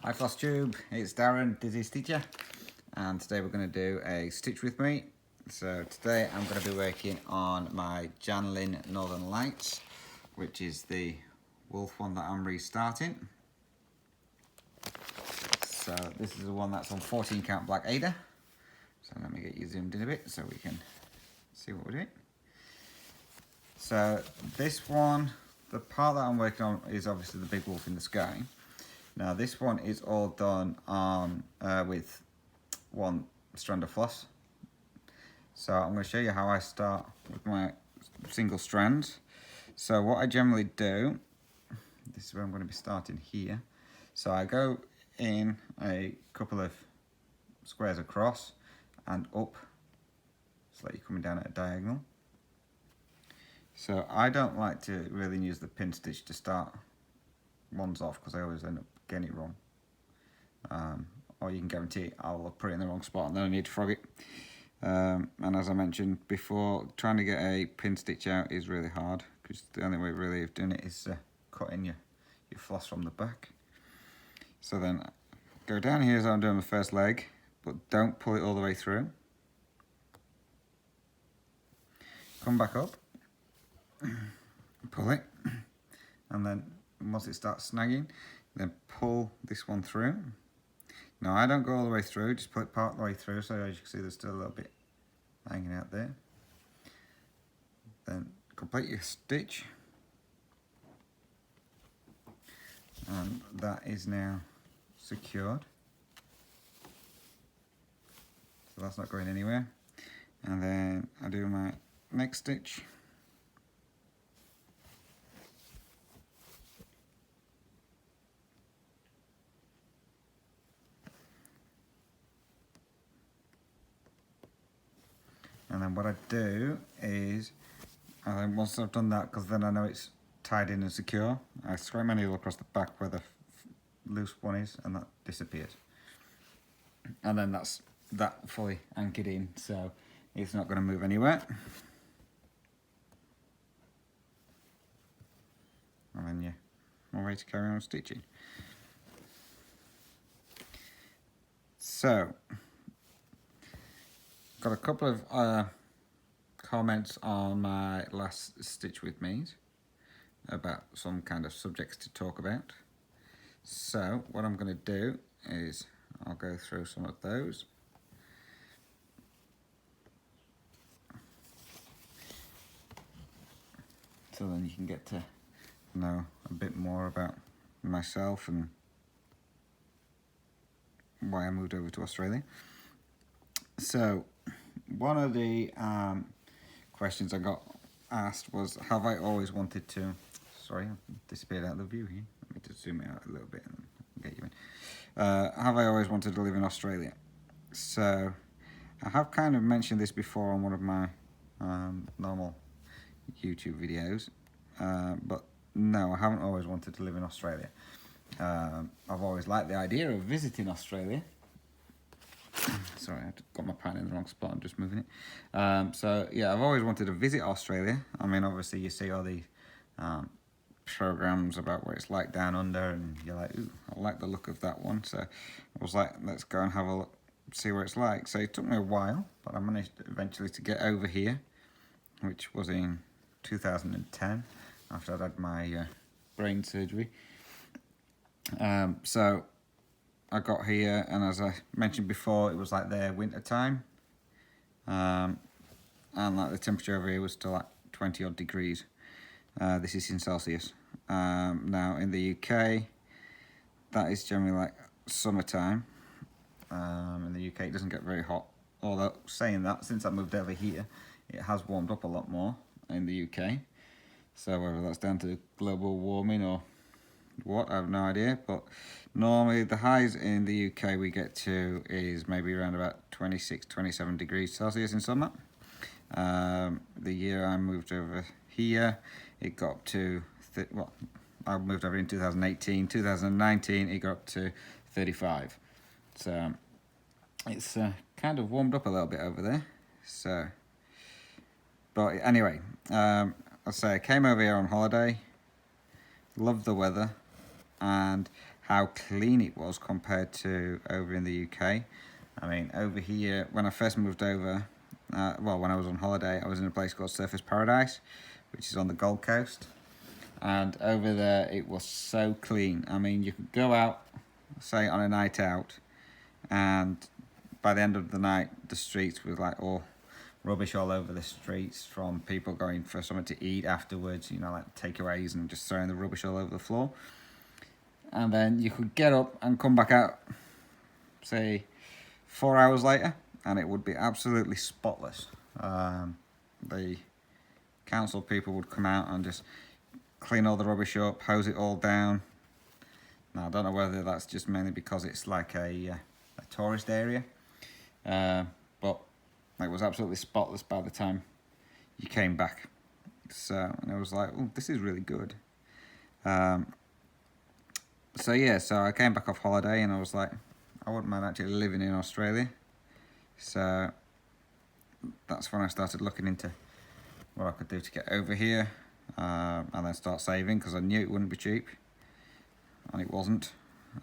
Hi Floss Tube, it's Darren, Dizzy's teacher, and today we're going to do a stitch with me. So today I'm going to be working on my Janlin Northern Lights, which is the wolf one that I'm restarting. So this is the one that's on 14 count black Ada. So let me get you zoomed in a bit so we can see what we're doing. So this one, the part that I'm working on is obviously the big wolf in the sky. Now this one is all done on with one strand of floss. So I'm going to show you how I start with my single strands. So what I generally do, this is where I'm going to be starting here. So I go in a couple of squares across and up, so that you're coming down at a diagonal. So I don't like to really use the pin stitch to start ones off because I always end up getting it wrong. Or you can guarantee I'll put it in the wrong spot and then I need to frog it. And as I mentioned before, trying to get a pin stitch out is really hard because the only way really of doing it is cutting your floss from the back. So then go down here as I'm doing the first leg, but don't pull it all the way through. Come back up, pull it, and then once it starts snagging, then pull this one through. Now I don't go all the way through, just pull it part the way through, so as you can see there's still a little bit hanging out there. Then complete your stitch, and that is now secured. So that's not going anywhere. And then I do my next stitch. And then what I do is, once I've done that, because then I know it's tied in and secure, I scrape my needle across the back where the loose one is, and that disappears. And then that's that fully anchored in, so it's not going to move anywhere. And then you're ready to carry on stitching. So, got a couple of comments on my last stitch with me about some kind of subjects to talk about. So what I'm going to do is I'll go through some of those. So then you can get to know a bit more about myself and why I moved over to Australia. So one of the questions I got asked was, have I always wanted to, sorry, I've disappeared out of the view here. Let me just zoom it out a little bit and get you in. Have I always wanted to live in Australia? So I have kind of mentioned this before on one of my normal YouTube videos, but no, I haven't always wanted to live in Australia. I've always liked the idea of visiting Australia. Sorry, I got my pan in the wrong spot, I'm just moving it. So yeah, I've always wanted to visit Australia. I mean, obviously you see all the programs about what it's like down under, and you're like, ooh, I like the look of that one. So I was like, let's go and have a look, see what it's like. So it took me a while, but I managed eventually to get over here, which was in 2010, after I'd had my brain surgery. So I got here, and as I mentioned before, it was like their winter time, and like the temperature over here was still like 20 odd degrees. This is in Celsius. Now in the UK, that is generally like summertime. In the UK it doesn't get very hot, although saying that, since I moved over here, it has warmed up a lot more in the UK. So whether that's down to global warming or what, I have no idea, but normally the highs in the UK we get to is maybe around about 26-27 degrees Celsius in summer. The year I moved over here, it got up to, well, I moved over in 2018, 2019 it got up to 35. So it's kind of warmed up a little bit over there. So, but anyway, I'll say I came over here on holiday, loved the weather, and how clean it was compared to over in the UK. I mean, over here, when I first moved over, when I was on holiday, I was in a place called Surfers Paradise, which is on the Gold Coast. And over there, it was so clean. I mean, you could go out, say on a night out, and by the end of the night, the streets were like all rubbish all over the streets from people going for something to eat afterwards, you know, like takeaways, and just throwing the rubbish all over the floor. And then you could get up and come back out, say, 4 hours later, and it would be absolutely spotless. The council people would come out and just clean all the rubbish up, hose it all down. Now, I don't know whether that's just mainly because it's like a tourist area, but it was absolutely spotless by the time you came back. So, and I was like, oh, this is really good. So I came back off holiday and I was like, I wouldn't mind actually living in Australia. So that's when I started looking into what I could do to get over here, and then start saving, because I knew it wouldn't be cheap, and it wasn't.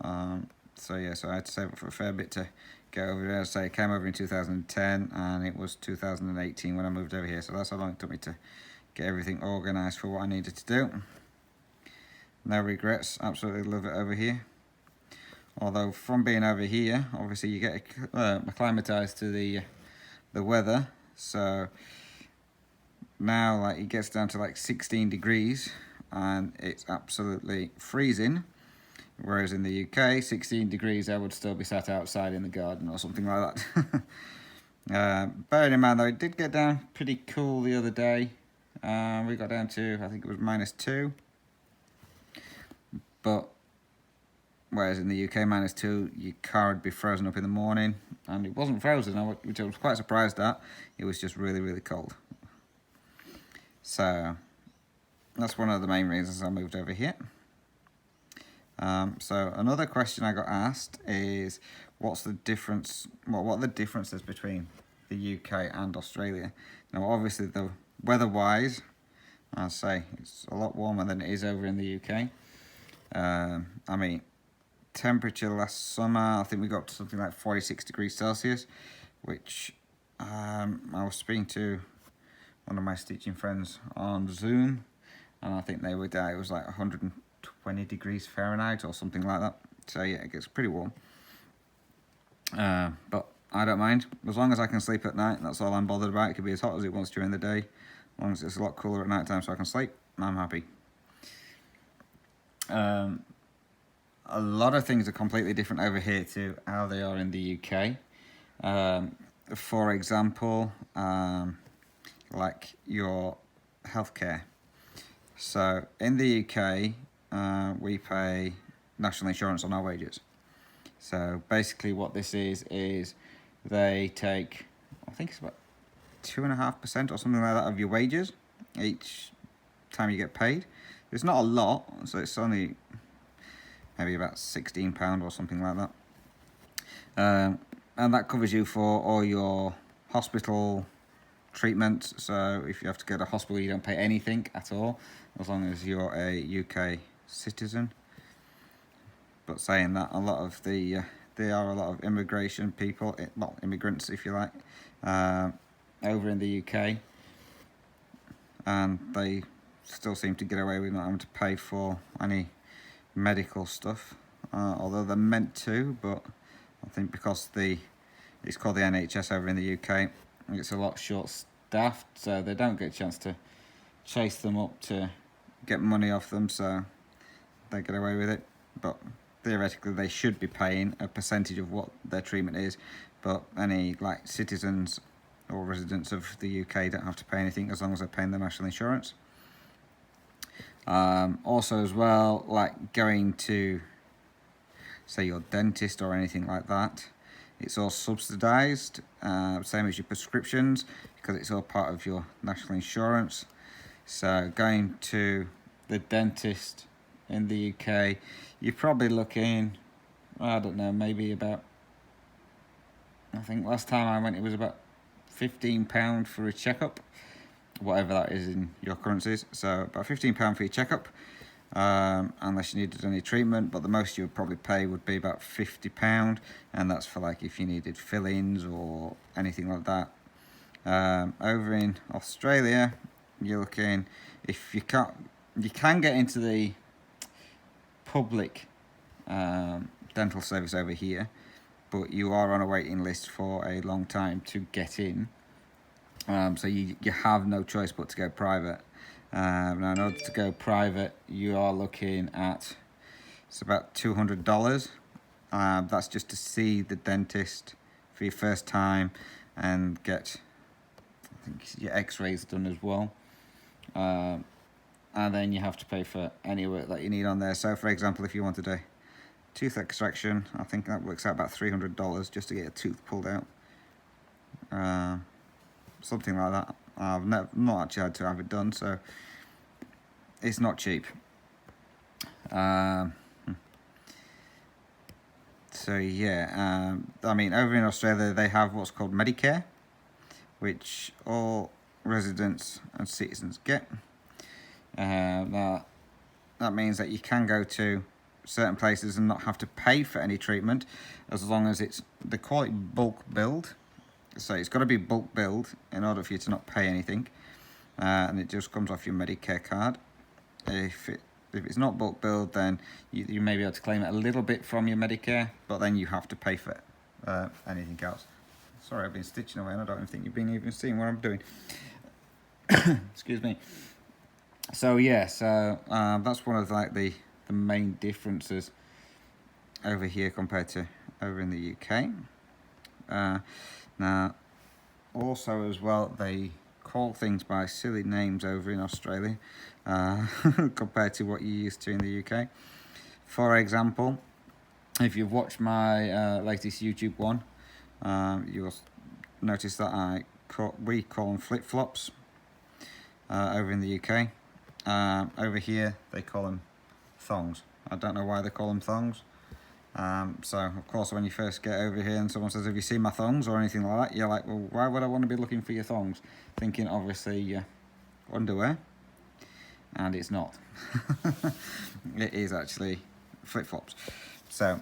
So I had to save up for a fair bit to get over there. So I came over in 2010, and it was 2018 when I moved over here. So that's how long it took me to get everything organised for what I needed to do. No regrets, absolutely love it over here. Although from being over here, obviously you get acclimatised to the weather. So now, like, it gets down to like 16 degrees, and it's absolutely freezing. Whereas in the UK, 16 degrees, I would still be sat outside in the garden or something like that. Bearing in mind though, it did get down pretty cool the other day. We got down to, I think it was -2. But whereas in the UK, -2, your car would be frozen up in the morning, and it wasn't frozen, which I was quite surprised at. It was just really, really cold. So that's one of the main reasons I moved over here. So another question I got asked is, what's the difference? What are the differences between the UK and Australia? Now, obviously, the weather-wise, I'd say it's a lot warmer than it is over in the UK. I mean, temperature last summer, I think we got up to something like 46 degrees Celsius, which I was speaking to one of my stitching friends on Zoom, and I think they were there, it was like 120 degrees Fahrenheit or something like that. So yeah, it gets pretty warm. But I don't mind, as long as I can sleep at night. That's all I'm bothered about. It could be as hot as it wants during the day, as long as it's a lot cooler at night time so I can sleep, I'm happy. A lot of things are completely different over here to how they are in the UK. For example, like your healthcare. So in the UK, we pay national insurance on our wages. So basically what this is they take, I think it's about 2.5% or something like that of your wages each time you get paid. It's not a lot, so it's only maybe about £16 or something like that. And that covers you for all your hospital treatment. So if you have to go to hospital, you don't pay anything at all, as long as you're a UK citizen. But saying that, a lot of there are a lot of immigration people, well, immigrants if you like, over in the UK, and they still seem to get away with not having to pay for any medical stuff, although they're meant to. But I think because it's called the NHS over in the UK, it's a lot short-staffed, so they don't get a chance to chase them up to get money off them, so they get away with it. But theoretically, they should be paying a percentage of what their treatment is, but any like citizens or residents of the UK don't have to pay anything as long as they're paying their national insurance. Also as well, like going to, say, your dentist or anything like that, it's all subsidised, same as your prescriptions, because it's all part of your national insurance. So going to the dentist in the UK, you're probably looking, I don't know, maybe about, I think last time I went it was about £15 for a checkup, whatever that is in your currencies. So about £15 for your checkup. unless you needed any treatment, but the most you would probably pay would be about £50, and that's for like if you needed fill-ins or anything like that. Over in Australia, you're looking, if you can get into the public dental service over here, but you are on a waiting list for a long time to get in. So you have no choice but to go private. Now in order to go private, you are looking at, it's about $200. That's just to see the dentist for your first time and get, I think, your x-rays done as well. And then you have to pay for any work that you need on there. So for example, if you wanted a tooth extraction, I think that works out about $300 just to get a tooth pulled out. Something like that. I've not actually had to have it done, so it's not cheap. So yeah, I mean, over in Australia they have what's called Medicare, which all residents and citizens get. That means that you can go to certain places and not have to pay for any treatment, as long as they call it bulk billed. So it's got to be bulk billed in order for you to not pay anything, and it just comes off your Medicare card. If it's not bulk billed, then you may be able to claim it a little bit from your Medicare, but then you have to pay for anything else. Sorry, I've been stitching away and I don't even think you've been even seeing what I'm doing. Excuse me. So yeah, that's one of like the main differences over here compared to over in the UK. Now, also as well, they call things by silly names over in Australia compared to what you're used to in the UK. For example, if you've watched my latest YouTube one, you'll notice that we call them flip-flops over in the UK. Over here, they call them thongs. I don't know why they call them thongs. So of course when you first get over here and someone says, have you seen my thongs or anything like that, you're like, well, why would I want to be looking for your thongs? Thinking obviously your underwear, and it's not. It is actually flip-flops. So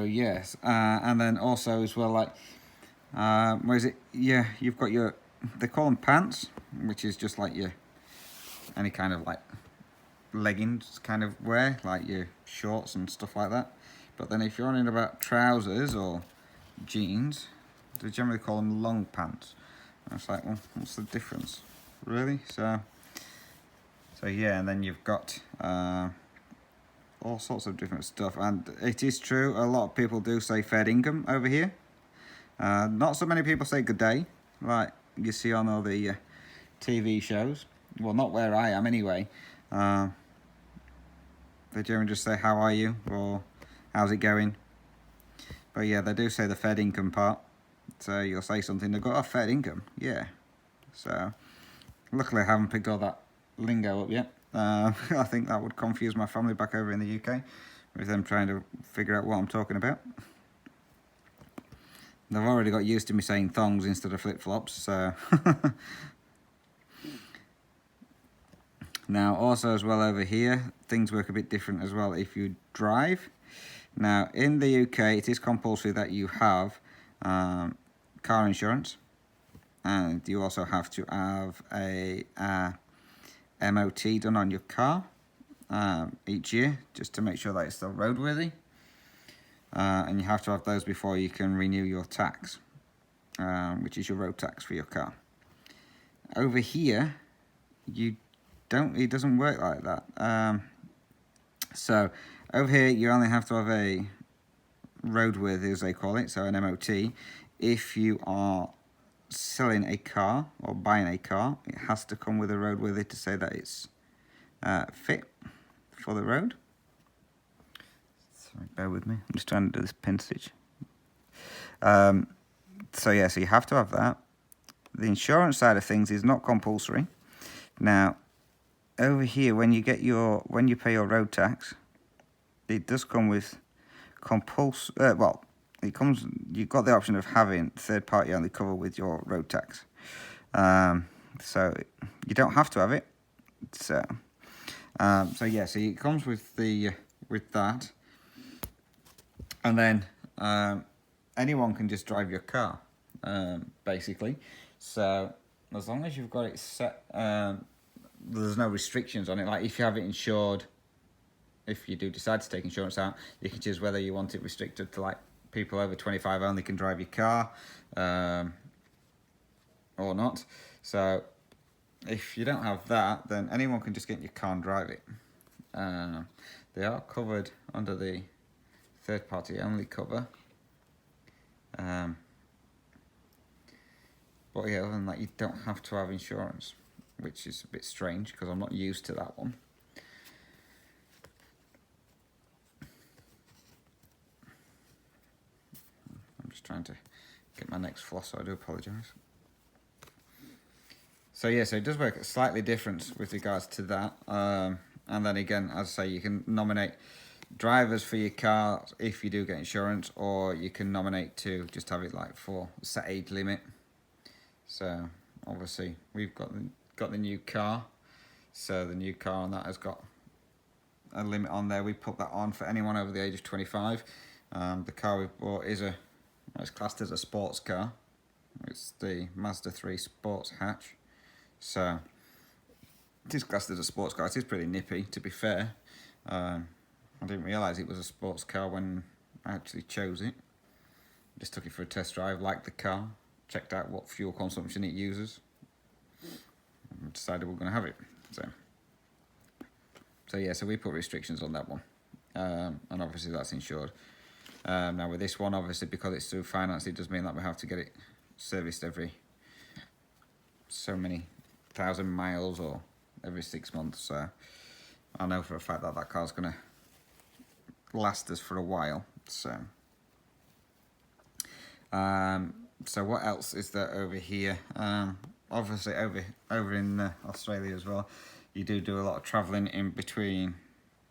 yes, and then also as well, like where is it, yeah, you've got your, they call them pants, which is just like your any kind of like leggings kind of wear, like your shorts and stuff like that. But then if you're on about trousers or jeans, they generally call them long pants. And it's like, well, what's the difference, really? So yeah, and then you've got all sorts of different stuff. And it is true, a lot of people do say fair income over here. Not so many people say good day, like you see on all the TV shows. Well, not where I am anyway. They generally just say, how are you? Or how's it going? But yeah, they do say the Fed income part. So you'll say something, they've got a Fed income. Yeah. So luckily I haven't picked all that lingo up yet. I think that would confuse my family back over in the UK with them trying to figure out what I'm talking about. They've already got used to me saying thongs instead of flip-flops, so... Now also as well over here, things work a bit different as well if you drive. Now in the UK it is compulsory that you have car insurance, and you also have to have a MOT done on your car each year, just to make sure that it's still roadworthy. And you have to have those before you can renew your tax, which is your road tax for your car. Over here, it doesn't work like that. So over here, you only have to have a roadworthy, as they call it, so an MOT. If you are selling a car or buying a car, it has to come with a roadworthy to say that it's fit for the road. Sorry, bear with me. I'm just trying to do this pin stitch. So yeah, so you have to have that. The insurance side of things is not compulsory. Now, over here, when you pay your road tax, it does come with you've got the option of having third party only cover with your road tax. So you don't have to have it. So So yeah, so it comes with the with that, and then anyone can just drive your car, basically. So as long as you've got it set, there's no restrictions on it. Like if you have it insured, if you do decide to take insurance out, you can choose whether you want it restricted to like people over 25 only can drive your car, or not. So if you don't have that, then anyone can just get in your car and drive it. They are covered under the third party only cover. But yeah, other than that, you don't have to have insurance, which is a bit strange because I'm not used to that one. I'm just trying to get my next floss, so I do apologise. So yeah, so it does work slightly different with regards to that. And then again, as I say, you can nominate drivers for your car if you do get insurance, or you can nominate to just have it like for set age limit. So obviously we've got the new car, so the new car on that has got a limit on there. We put that on for anyone over the age of 25. The car we've bought is it's classed as a sports car. It's the Mazda 3 Sports Hatch. So it is classed as a sports car. It is pretty nippy, to be fair. I didn't realise it was a sports car when I actually chose it. Just took it for a test drive, liked the car, checked out what fuel consumption it uses, and decided we're going to have it. So yeah, so we put restrictions on that one, and obviously that's insured. Now with this one, obviously because it's through finance, it does mean that we have to get it serviced every so many thousand miles or every 6 months. So I know for a fact that that car's going to last us for a while. So so what else is there over here? Obviously over in Australia as well, you do a lot of travelling in between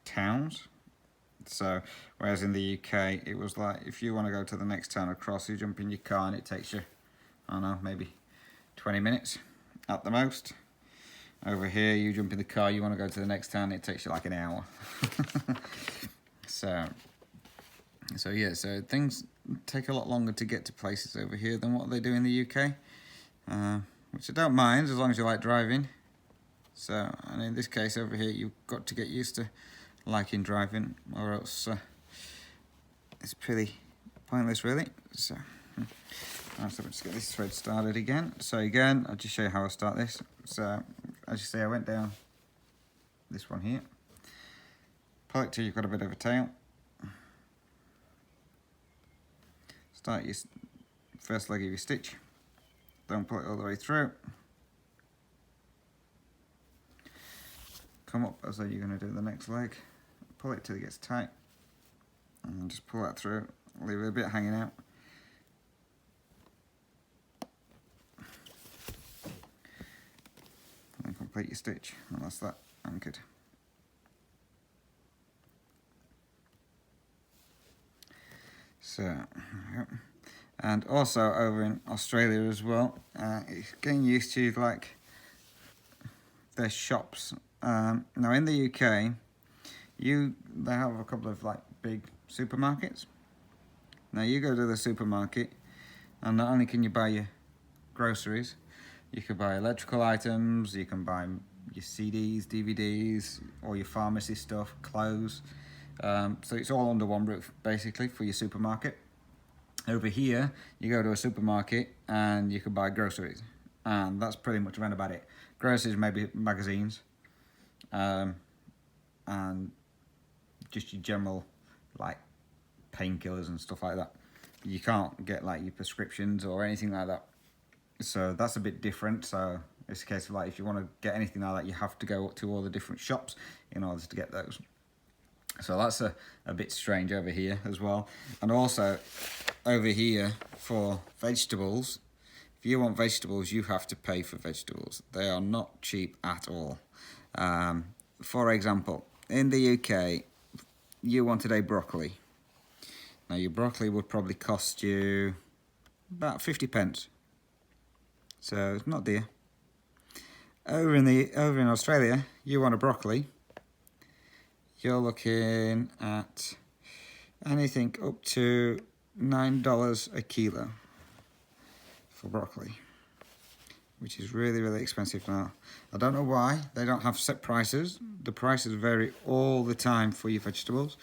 towns. So whereas in the UK it was like if you want to go to the next town across, you jump in your car and it takes you, I don't know, maybe 20 minutes at the most. Over here you jump in the car, you want to go to the next town, it takes you like an hour. So yeah, so things take a lot longer to get to places over here than what they do in the UK, which I don't mind as long as you like driving. So, and in this case over here, you've got to get used to liking driving, or else it's pretty pointless, really. So, let's just get this thread started again. So again, I'll just show you how I start this. So, as you see, I went down this one here. Pull it till you've got a bit of a tail. Start your first leg of your stitch. Don't pull it all the way through. Come up as though you're going to do the next leg. Pull it till it gets tight. And just pull that through. Leave it a bit hanging out. And complete your stitch. And that's that anchored. So, and also over in Australia as well, it's getting used to like their shops. Now in the UK, they have a couple of like big supermarkets. Now you go to the supermarket, and not only can you buy your groceries, you can buy electrical items, you can buy your CDs, DVDs, all your pharmacy stuff, clothes. So it's all under one roof, basically, for your supermarket. Over here, you go to a supermarket and you can buy groceries. And that's pretty much around about it. Groceries, maybe magazines, and just your general, like, painkillers and stuff like that. You can't get, like, your prescriptions or anything like that. So that's a bit different. So it's a case of, like, if you want to get anything like that, you have to go to all the different shops in order to get those. So that's a bit strange over here as well. And also over here for vegetables, if you want vegetables, you have to pay for vegetables. They are not cheap at all. For example, in the UK, you wanted a broccoli. Now your broccoli would probably cost you about 50 pence. So it's not dear. Over in Australia, you want a broccoli, you're looking at anything up to $9 a kilo for broccoli, which is really, really expensive now. I don't know why they don't have set prices. The prices vary all the time for your vegetables.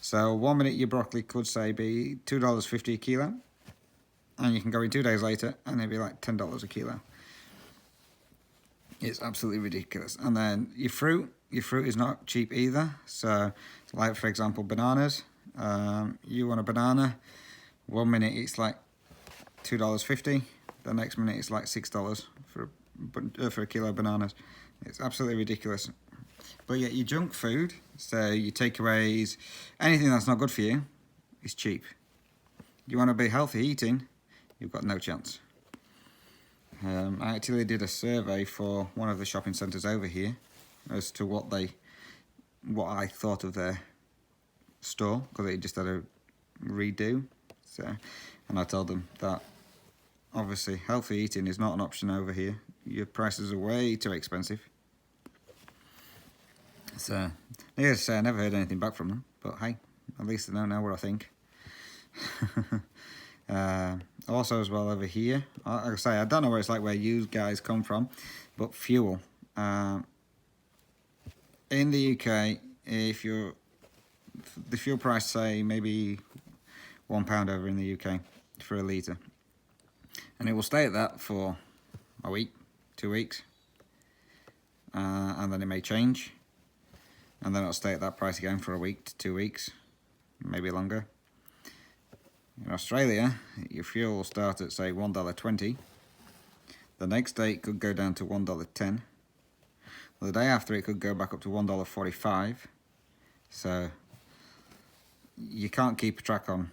So 1 minute your broccoli could say be $2.50 a kilo, and you can go in 2 days later and it'd be like $10 a kilo. It's absolutely ridiculous. And then your fruit is not cheap either. So like for example bananas, you want a banana, 1 minute it's like $2.50, the next minute it's like $6 for a kilo of bananas. It's absolutely ridiculous. But yet your junk food, so your takeaways, anything that's not good for you, is cheap. You want to be healthy eating, you've got no chance. I actually did a survey for one of the shopping centres over here as to what I thought of their store, because they just had a redo. And I told them that obviously healthy eating is not an option over here. Your prices are way too expensive. So, needless to say, I never heard anything back from them, but hey, at least they don't know what I think. Also as well over here, like I say, I don't know what it's like where you guys come from, but fuel. In the UK, if the fuel price, say maybe £1 over in the UK for a litre, and it will stay at that for a week, 2 weeks, and then it may change, and then it'll stay at that price again for a week to 2 weeks, maybe longer. In Australia, your fuel will start at say $1.20. The next day it could go down to $1.10. The day after it could go back up to $1.45. So you can't keep track on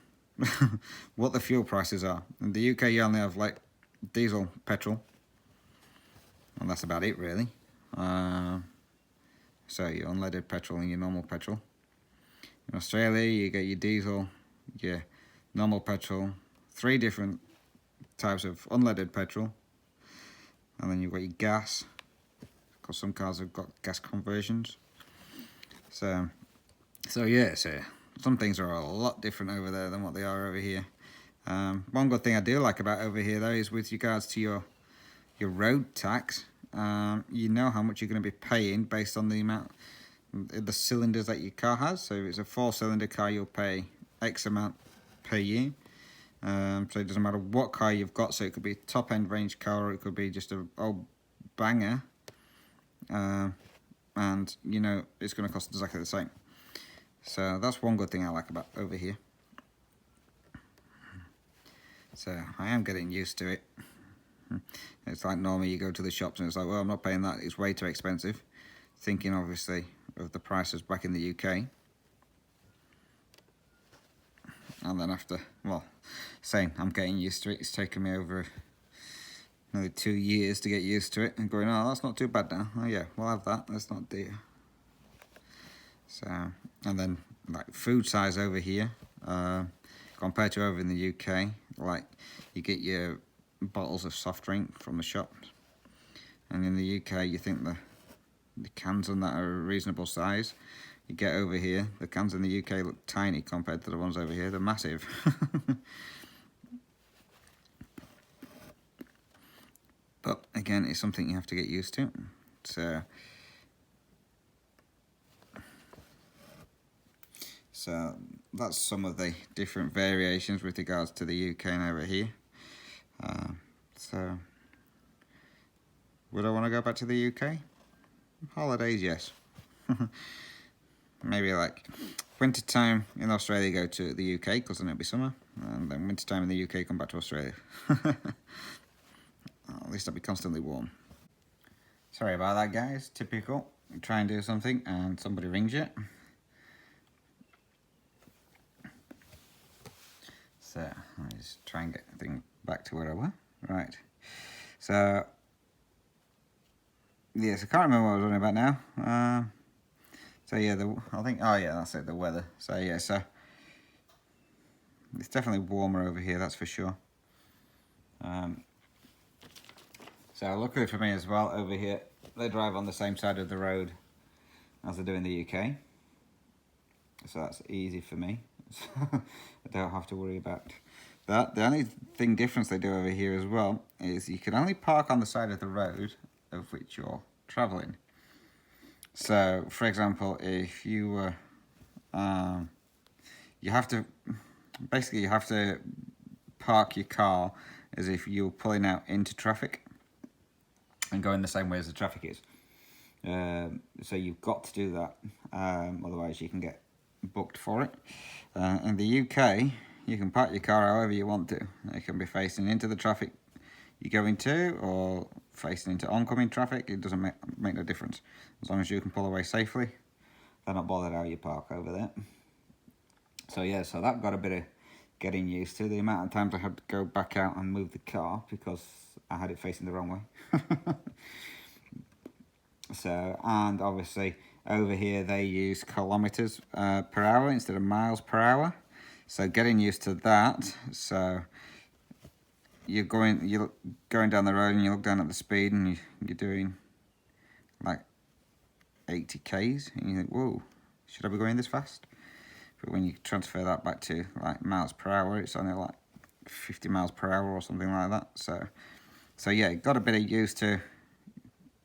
what the fuel prices are. In the UK you only have like diesel, petrol, and that's about it really. So your unleaded petrol and your normal petrol. In Australia you get your diesel, your normal petrol, 3 different types of unleaded petrol, and then you've got your gas, because some cars have got gas conversions. So yeah, so some things are a lot different over there than what they are over here. One good thing I do like about over here though is with regards to your road tax. You know how much you're going to be paying based on the amount, the cylinders that your car has. So if it's a 4-cylinder car, you'll pay X amount per year. So it doesn't matter what car you've got, so it could be a top end range car or it could be just a old banger, and you know it's going to cost exactly the same. So that's one good thing I like about over here. So I am getting used to it. It's like normally you go to the shops and it's like, well, I'm not paying that, it's way too expensive, thinking obviously of the prices back in the UK. And then after, well, saying I'm getting used to it, it's taken me over nearly 2 years to get used to it, and going, oh, that's not too bad now. Oh yeah, we'll have that, that's not dear. So, and then like food size over here, compared to over in the UK, like you get your bottles of soft drink from the shops, and in the UK you think the cans on that are a reasonable size. You get over here, the cans in the UK look tiny compared to the ones over here. They're massive. But again, it's something you have to get used to. So that's some of the different variations with regards to the UK and over here. So would I want to go back to the UK? Holidays, yes. Maybe like winter time in Australia, go to the UK, because then it'll be summer, and then winter time in the UK, come back to Australia. At least I'll be constantly warm. Sorry about that, guys. Typical. You try and do something and somebody rings you. So I'll just try and get things back to where I were. Right. So yes, I can't remember what I was talking about now. So yeah, I think, oh yeah, that's it, the weather. So yeah, so it's definitely warmer over here, that's for sure. So luckily for me as well, over here, they drive on the same side of the road as they do in the UK. so that's easy for me. I don't have to worry about that. The only thing difference they do over here as well is you can only park on the side of the road of which you're travelling. So, for example, if you were, you have to, basically you have to park your car as if you were pulling out into traffic and going the same way as the traffic is. So you've got to do that, otherwise you can get booked for it. In the UK, you can park your car however you want to. It can be facing into the traffic you're going to, or facing into oncoming traffic. It doesn't make no difference. As long as you can pull away safely, they're not bothered how you park over there. So yeah, so that got a bit of getting used to. The amount of times I had to go back out and move the car because I had it facing the wrong way. So, and obviously over here they use kilometers per hour instead of miles per hour. So getting used to that. So you're going down the road and you look down at the speed and you're doing like 80 k's and you think, whoa, should I be going this fast? But when you transfer that back to like miles per hour, it's only like 50 miles per hour or something like that. So yeah, got a bit of used to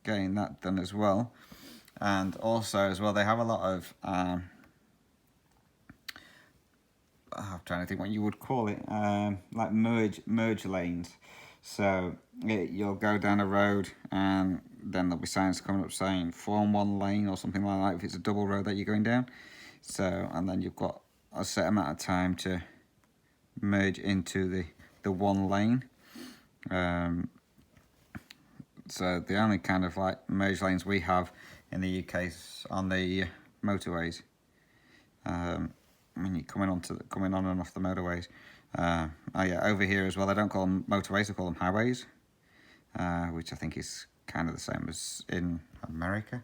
getting that done as well. And also as well, they have a lot of I'm trying to think what you would call it, like merge lanes. So you'll go down a road and then there'll be signs coming up saying form one lane or something like that if it's a double road that you're going down. So, and then you've got a set amount of time to merge into the one lane. So the only kind of like merge lanes we have in the UK is on the motorways. When you're coming on and off the motorways. Oh yeah, over here as well, they don't call them motorways, they call them highways, which I think is kind of the same as in America.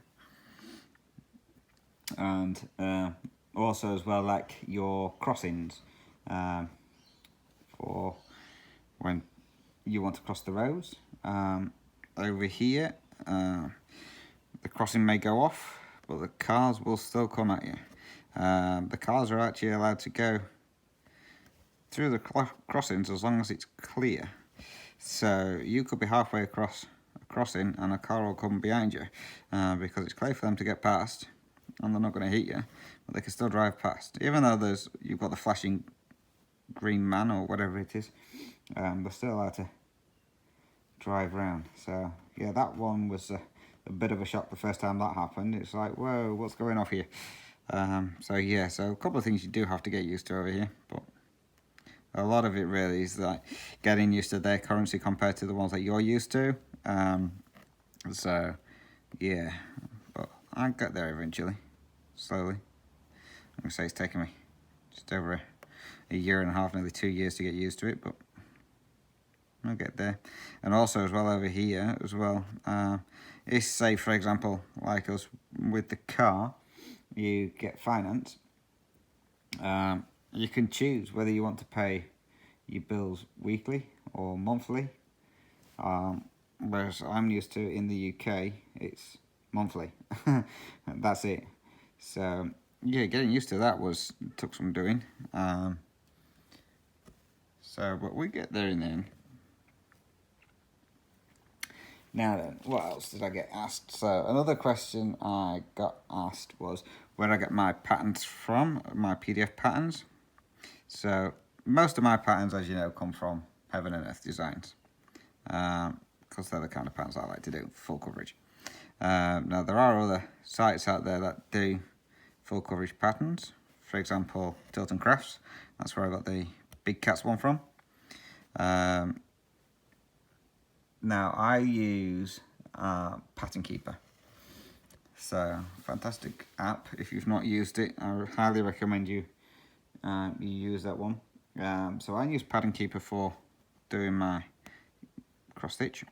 And also as well, like your crossings, for when you want to cross the roads. Over here, the crossing may go off, but the cars will still come at you. The cars are actually allowed to go through the crossings as long as it's clear. So you could be halfway across a crossing and a car will come behind you because it's clear for them to get past and they're not going to hit you, but they can still drive past. Even though you've got the flashing green man or whatever it is, they're still allowed to drive round. So yeah, that one was a bit of a shock the first time that happened. It's like, whoa, what's going off here? So yeah, so a couple of things you do have to get used to over here, but a lot of it really is like getting used to their currency compared to the ones that you're used to. So yeah, but I got there eventually, slowly. I'm gonna say it's taken me just over a year and a half, nearly 2 years to get used to it, but I'll get there. And also as well over here as well, if say for example like us with the car, you get finance, you can choose whether you want to pay your bills weekly or monthly, whereas I'm used to in the UK it's monthly. That's it. So yeah, getting used to that took some doing. So but we get there in the end. Now then, what else did I get asked? So another question I got asked was where I get my patterns from, my PDF patterns. So most of my patterns, as you know, come from Heaven and Earth Designs, because they're the kind of patterns I like to do, full coverage. Now there are other sites out there that do full coverage patterns. For example, Tilton Crafts, that's where I got the Big Cats one from. Now I use Pattern Keeper. So fantastic app. If you've not used it, I highly recommend you use that one. So I use Pattern Keeper for doing my cross stitch.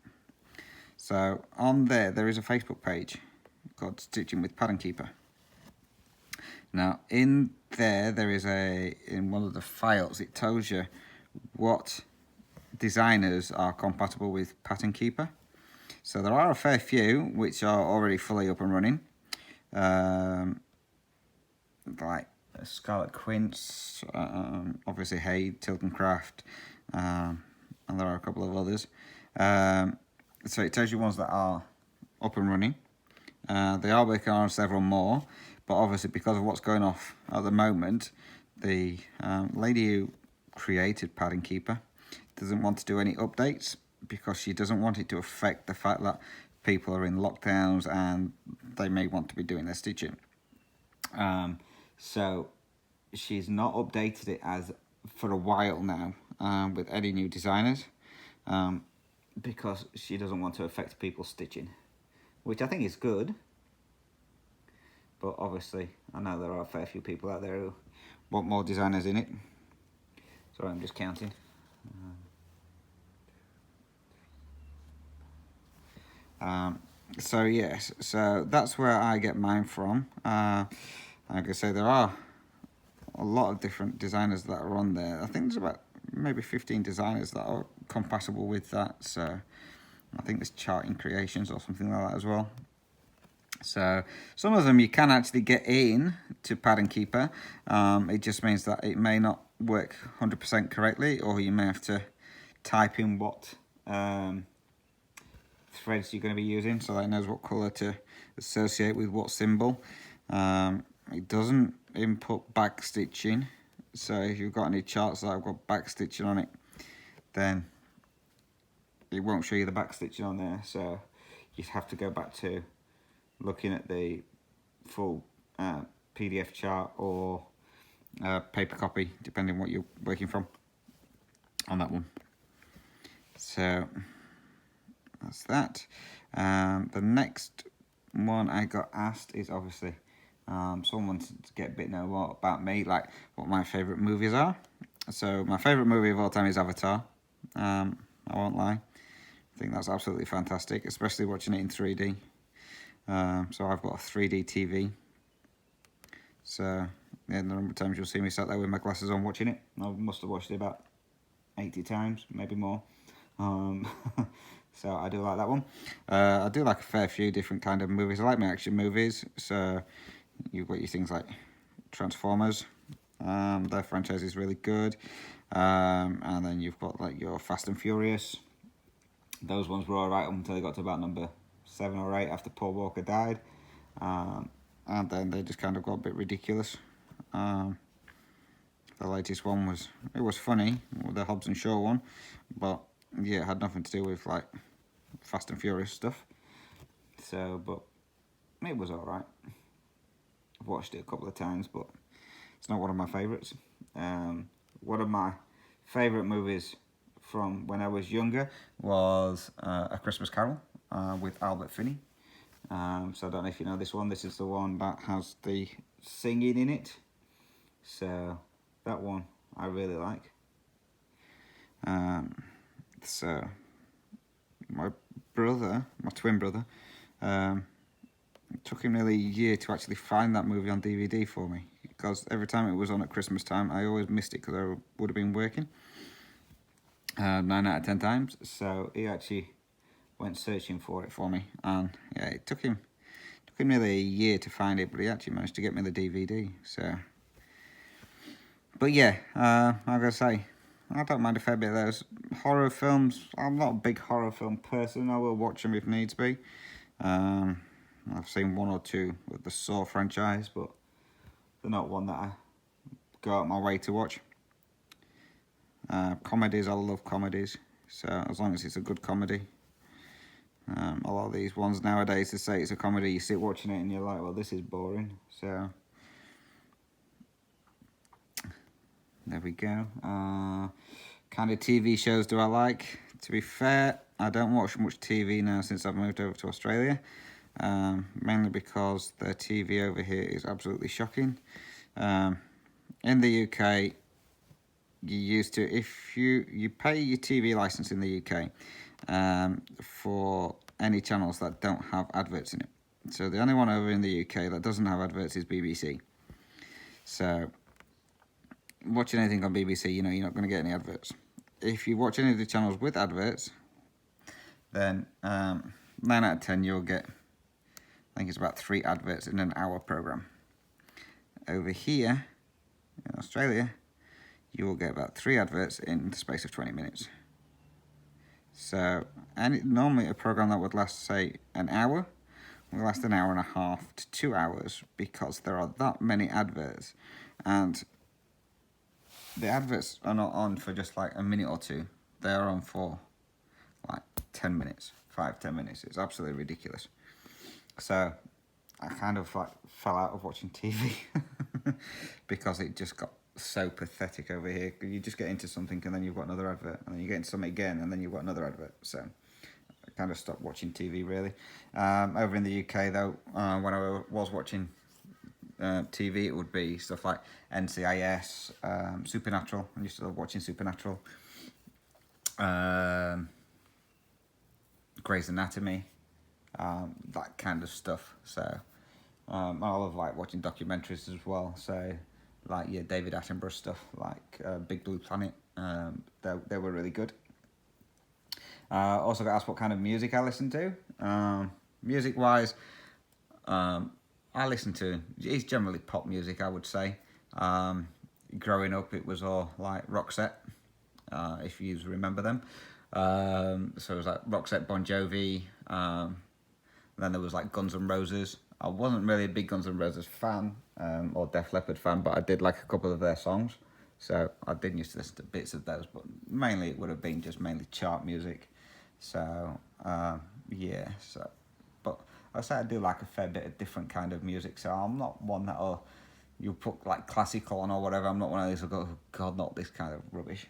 So on there is a Facebook page called Stitching with Pattern Keeper. Now in there is in one of the files, it tells you what designers are compatible with Pattern Keeper. So there are a fair few which are already fully up and running, like Scarlet Quince, obviously Hay, Tilton Craft, and there are a couple of others. So it tells you ones that are up and running. They are working on several more, but obviously because of what's going off at the moment, the lady who created Pattern Keeper doesn't want to do any updates because she doesn't want it to affect the fact that people are in lockdowns and they may want to be doing their stitching. So she's not updated it as for a while now with any new designers because she doesn't want to affect people's stitching, which I think is good. But obviously, I know there are a fair few people out there who want more designers in it. Sorry, I'm just counting. So yes, so that's where I get mine from. Like I say, there are a lot of different designers that are on there. I think there's about maybe 15 designers that are compatible with that. So I think there's Charting Creations or something like that as well. So some of them you can actually get in to Pattern Keeper. It just means that it may not work 100% correctly, or you may have to type in what threads you're going to be using so that it knows what colour to associate with what symbol. It doesn't input back stitching, so if you've got any charts that have got back stitching on it, then it won't show you the back stitching on there. So you have to go back to looking at the full PDF chart or paper copy, depending on what you're working from on that one. So that's that. The next one I got asked is obviously someone wanted to get a bit know more about me, like what my favourite movies are. So my favourite movie of all time is Avatar. I won't lie. I think that's absolutely fantastic, especially watching it in 3D. So I've got a 3D TV. So yeah, the number of times you'll see me sat there with my glasses on watching it. I must have watched it about 80 times, maybe more. So I do like that one. I do like a fair few different kind of movies. I like my action movies. So you've got your things like Transformers. Their franchise is really good. And then you've got like your Fast and Furious. Those ones were alright until they got to about number 7 or 8 after Paul Walker died. And then they just kind of got a bit ridiculous. The latest one was funny, the Hobbs and Shaw one, but yeah, it had nothing to do with like Fast and Furious stuff. So, but it was alright. I've watched it a couple of times, but it's not one of my favourites. One of my favourite movies from when I was younger was A Christmas Carol with Albert Finney. So I don't know if you know this one. This is the one that has the singing in it. So that one I really like. So my twin brother, it took him nearly a year to actually find that movie on DVD for me, because every time it was on at Christmas time, I always missed it because I would have been working 9 out of 10 times. So he actually went searching for it for me, and yeah, it took him nearly a year to find it, but he actually managed to get me the DVD. So, but yeah, I gotta say, I don't mind a fair bit of those horror films. I'm not a big horror film person. I will watch them if needs be. I've seen 1 or 2 with the Saw franchise, but they're not one that I go out my way to watch. Comedies, I love comedies, so as long as it's a good comedy. A lot of these ones nowadays, they say it's a comedy, you sit watching it and you're like, well, this is boring. So there we go. Kind of TV shows do I like? To be fair, I don't watch much TV now since I've moved over to Australia. Mainly because their TV over here is absolutely shocking. In the UK, you used to, if you pay your TV license in the UK for any channels that don't have adverts in it. So the only one over in the UK that doesn't have adverts is BBC. So watching anything on BBC, you know, you're not going to get any adverts. If you watch any of the channels with adverts, then 9 out of 10 you'll get, I think it's about 3 adverts in an hour program. Over here, in Australia, you will get about 3 adverts in the space of 20 minutes. So, and normally a program that would last, say, an hour, will last an hour and a half to 2 hours, because there are that many adverts, and the adverts are not on for just like a minute or two. They are on for like 10 minutes, 5-10 minutes. It's absolutely ridiculous. So I kind of like fell out of watching TV because it just got so pathetic over here. You just get into something and then you've got another advert, and then you get into something again and then you've got another advert. So I kind of stopped watching TV really. Over in the UK though, when I was watching TV, it would be stuff like NCIS, Supernatural. I used to love watching Supernatural. Grey's Anatomy, that kind of stuff. So I love like watching documentaries as well. So like David Attenborough stuff, like Big Blue Planet. They were really good. Also got asked what kind of music I listen to. Music wise, I listen to, it's generally pop music, I would say. Growing up, it was all like Roxette, if you remember them. So it was like Roxette, Bon Jovi, then there was like Guns N' Roses. I wasn't really a big Guns N' Roses fan, or Def Leppard fan, but I did like a couple of their songs. So I did used to listen to bits of those, but mainly it would have been just mainly chart music. So, yeah, so, but I say I do like a fair bit of different kind of music, so I'm not one that'll, you put like classical on or whatever. I'm not one of these who'll go, oh, God, not this kind of rubbish.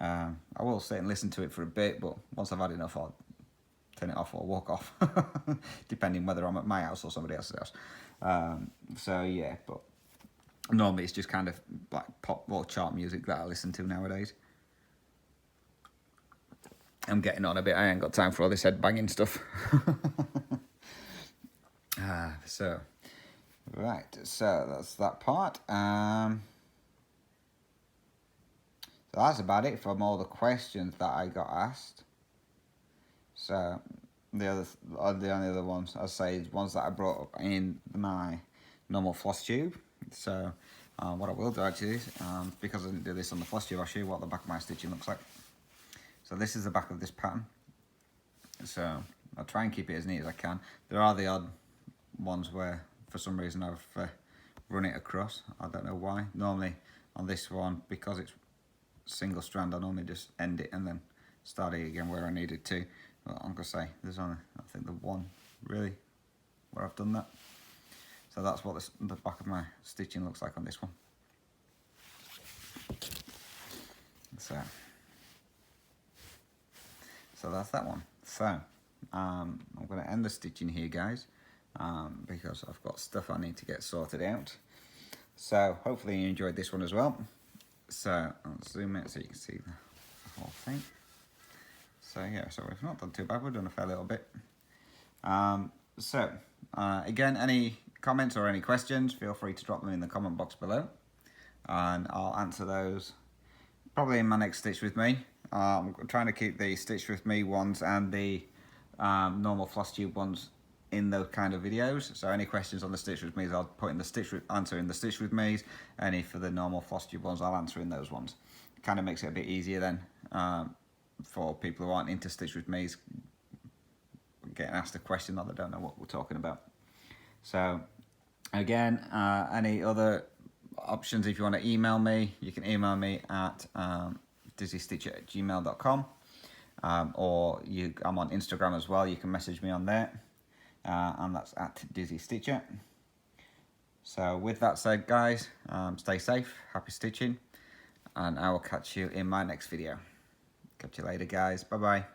I will sit and listen to it for a bit, but once I've had enough, I'll turn it off or walk off, depending whether I'm at my house or somebody else's house. So yeah, but normally it's just kind of like pop or chart music that I listen to nowadays. I'm getting on a bit. I ain't got time for all this head banging stuff. So right, so that's that part. So that's about it from all the questions that I got asked. So the only other ones I say is ones that I brought up in my normal floss tube. So what I will do actually is, because I didn't do this on the floss tube, I'll show you what the back of my stitching looks like. So this is the back of this pattern. So I'll try and keep it as neat as I can. There are the odd ones where for some reason I've run it across. I don't know why. Normally on this one, because it's single strand, I normally just end it and then start it again where I needed to. But I'm gonna say there's only, I think, the one really where I've done that. So that's what the back of my stitching looks like on this one. So that's that one. So I'm going to end the stitching here, guys, because I've got stuff I need to get sorted out. So hopefully you enjoyed this one as well. So I'll zoom in so you can see the whole thing. So yeah, so we've not done too bad. We've done a fair little bit. Again, any comments or any questions, feel free to drop them in the comment box below, and I'll answer those probably in my next Stitch With Me. I'm trying to keep the Stitch With Me ones and the normal floss tube ones in those kind of videos. So any questions on the Stitch With Me's, I'll put in the answer in the Stitch With Me's. Any for the normal floss tube ones, I'll answer in those ones. It kind of makes it a bit easier then for people who aren't into Stitch With Me's, getting asked a question that they don't know what we're talking about. So again, any other options, if you want to email me, you can email me at dizzystitcher@gmail.com, or I'm on Instagram as well. You can message me on there, and that's at dizzystitcher. So with that said, guys, stay safe, happy stitching, and I will catch you in my next video. Catch you later, guys. Bye bye.